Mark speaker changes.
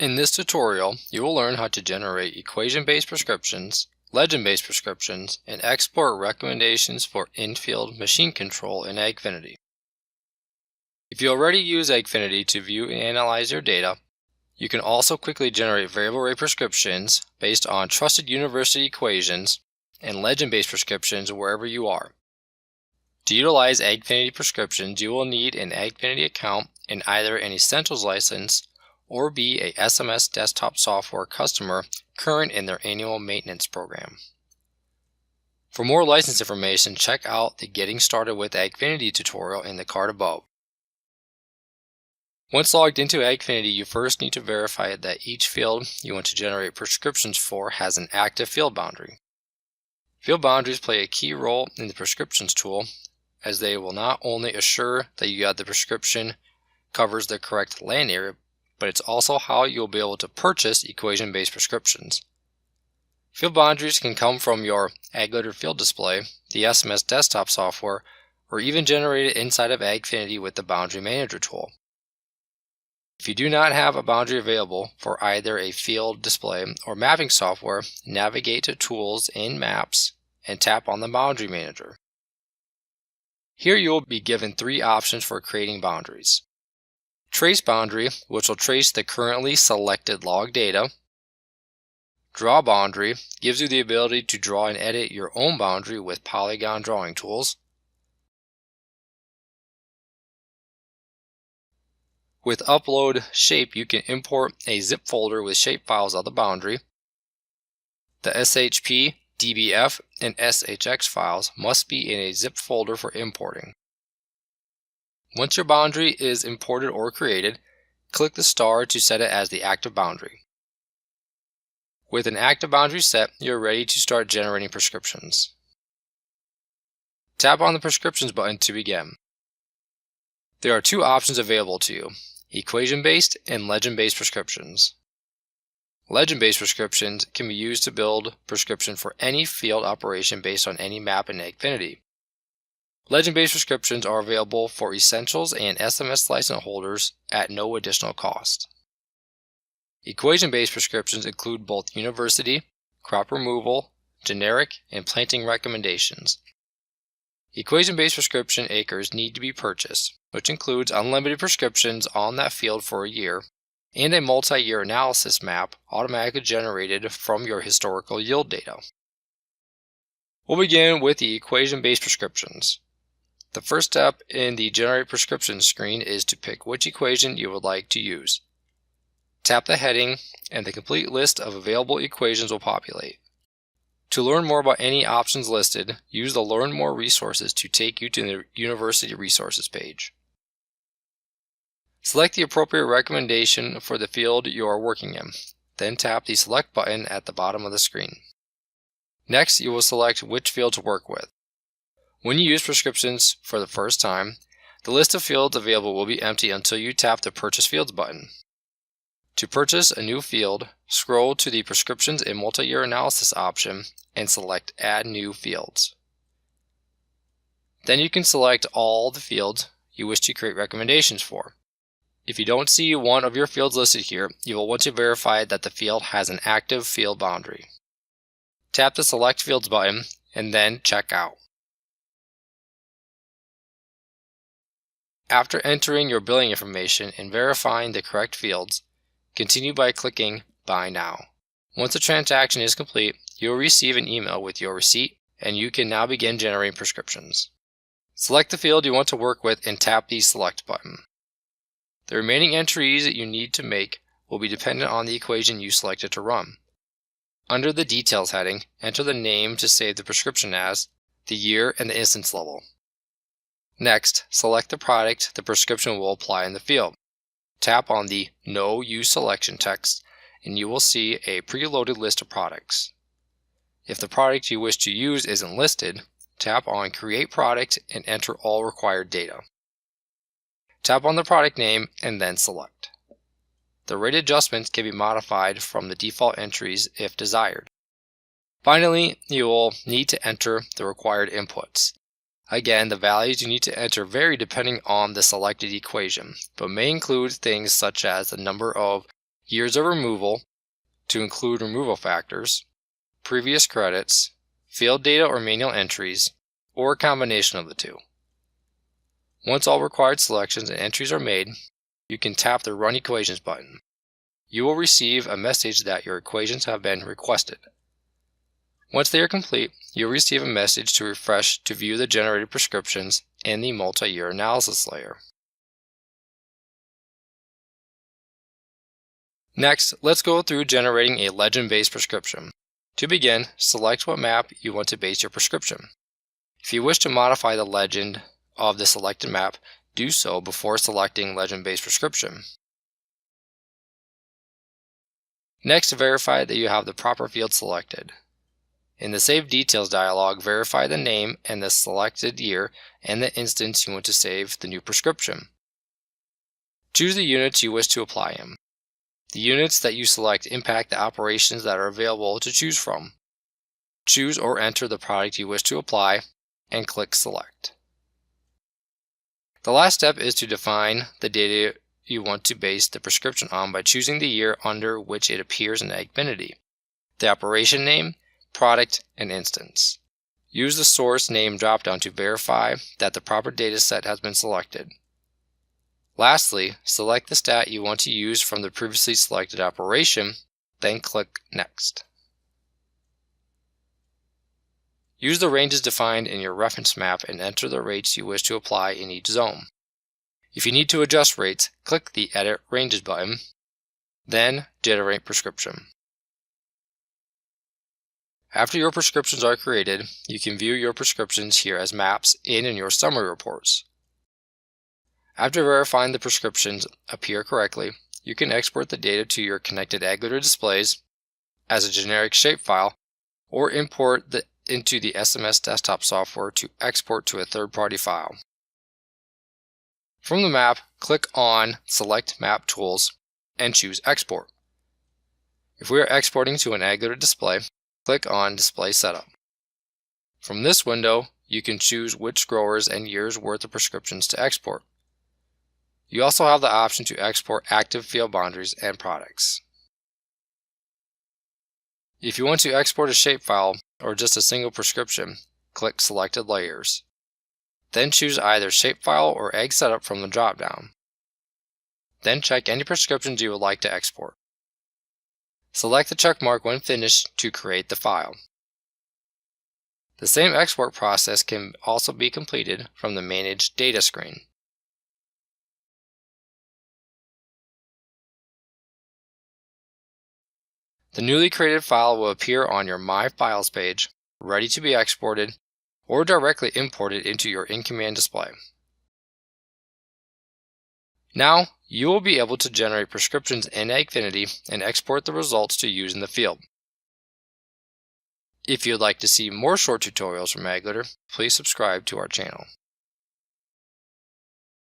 Speaker 1: In this tutorial, you will learn how to generate equation-based prescriptions, legend-based prescriptions, and export recommendations for in-field machine control in AgFiniti. If you already use AgFiniti to view and analyze your data, you can also quickly generate variable rate prescriptions based on trusted university equations and legend-based prescriptions wherever you are. To utilize AgFiniti prescriptions, you will need an AgFiniti account and either an Essentials license or be a SMS desktop software customer current in their annual maintenance program. For more license information, check out the Getting Started with AgFiniti tutorial in the card above. Once logged into AgFiniti, you first need to verify that each field you want to generate prescriptions for has an active field boundary. Field boundaries play a key role in the prescriptions tool, as they will not only assure that you got the prescription covers the correct land area, but it's also how you'll be able to purchase equation-based prescriptions. Field boundaries can come from your Ag Leader field display, the SMS desktop software, or even generated inside of AgFiniti with the Boundary Manager tool. If you do not have a boundary available for either a field display or mapping software, navigate to Tools in Maps and tap on the Boundary Manager. Here you will be given three options for creating boundaries. Trace boundary, which will trace the currently selected log data. Draw boundary gives you the ability to draw and edit your own boundary with polygon drawing tools. With upload shape, you can import a zip folder with shape files of the boundary. The SHP, DBF, and SHX files must be in a zip folder for importing. Once your boundary is imported or created, click the star to set it as the active boundary. With an active boundary set, you're ready to start generating prescriptions. Tap on the Prescriptions button to begin. There are two options available to you: equation-based and legend-based prescriptions. Legend-based prescriptions can be used to build prescription for any field operation based on any map in AgFiniti. Legend-based prescriptions are available for Essentials and SMS license holders at no additional cost. Equation-based prescriptions include both university, crop removal, generic, and planting recommendations. Equation-based prescription acres need to be purchased, which includes unlimited prescriptions on that field for a year, and a multi-year analysis map automatically generated from your historical yield data. We'll begin with the equation-based prescriptions. The first step in the Generate Prescription screen is to pick which equation you would like to use. Tap the heading, and the complete list of available equations will populate. To learn more about any options listed, use the Learn More resources to take you to the University Resources page. Select the appropriate recommendation for the field you are working in, then tap the Select button at the bottom of the screen. Next, you will select which field to work with. When you use prescriptions for the first time, the list of fields available will be empty until you tap the Purchase Fields button. To purchase a new field, scroll to the Prescriptions and Multi-Year Analysis option and select Add New Fields. Then you can select all the fields you wish to create recommendations for. If you don't see one of your fields listed here, you will want to verify that the field has an active field boundary. Tap the Select Fields button and then check out. After entering your billing information and verifying the correct fields, continue by clicking Buy Now. Once the transaction is complete, you will receive an email with your receipt, and you can now begin generating prescriptions. Select the field you want to work with and tap the Select button. The remaining entries that you need to make will be dependent on the equation you selected to run. Under the Details heading, enter the name to save the prescription as, the year, and the instance level. Next, select the product the prescription will apply in the field. Tap on the No Use Selection text, and you will see a preloaded list of products. If the product you wish to use isn't listed, tap on Create Product and enter all required data. Tap on the product name and then select. The rate adjustments can be modified from the default entries if desired. Finally, you will need to enter the required inputs. Again, the values you need to enter vary depending on the selected equation, but may include things such as the number of years of removal to include removal factors, previous credits, field data or manual entries, or a combination of the two. Once all required selections and entries are made, you can tap the Run Equations button. You will receive a message that your equations have been requested. Once they are complete, you'll receive a message to refresh to view the generated prescriptions in the multi-year analysis layer. Next, let's go through generating a legend-based prescription. To begin, select what map you want to base your prescription. If you wish to modify the legend of the selected map, do so before selecting legend-based prescription. Next, verify that you have the proper field selected. In the Save Details dialog, verify the name and the selected year and the instance you want to save the new prescription. Choose the units you wish to apply in. The units that you select impact the operations that are available to choose from. Choose or enter the product you wish to apply and click Select. The last step is to define the data you want to base the prescription on by choosing the year under which it appears in AgFiniti, the operation name, product, and instance. Use the source name dropdown to verify that the proper data set has been selected. Lastly, select the stat you want to use from the previously selected operation, then click Next. Use the ranges defined in your reference map and enter the rates you wish to apply in each zone. If you need to adjust rates, click the Edit Ranges button, then Generate Prescription. After your prescriptions are created, you can view your prescriptions here as maps in your summary reports. After verifying the prescriptions appear correctly, you can export the data to your connected Ag Leader displays as a generic shapefile or import into the SMS desktop software to export to a third-party file. From the map, click on Select Map Tools and choose Export. If we are exporting to an Ag Leader display, click on Display Setup. From this window, you can choose which growers and years worth of prescriptions to export. You also have the option to export active field boundaries and products. If you want to export a shapefile or just a single prescription, click Selected Layers. Then choose either Shapefile or Ag Setup from the drop-down. Then check any prescriptions you would like to export. Select the check mark when finished to create the file. The same export process can also be completed from the Manage Data screen. The newly created file will appear on your My Files page, ready to be exported or directly imported into your in-command display. Now, you will be able to generate prescriptions in AgFiniti and export the results to use in the field. If you'd like to see more short tutorials from Ag Leader, please subscribe to our channel.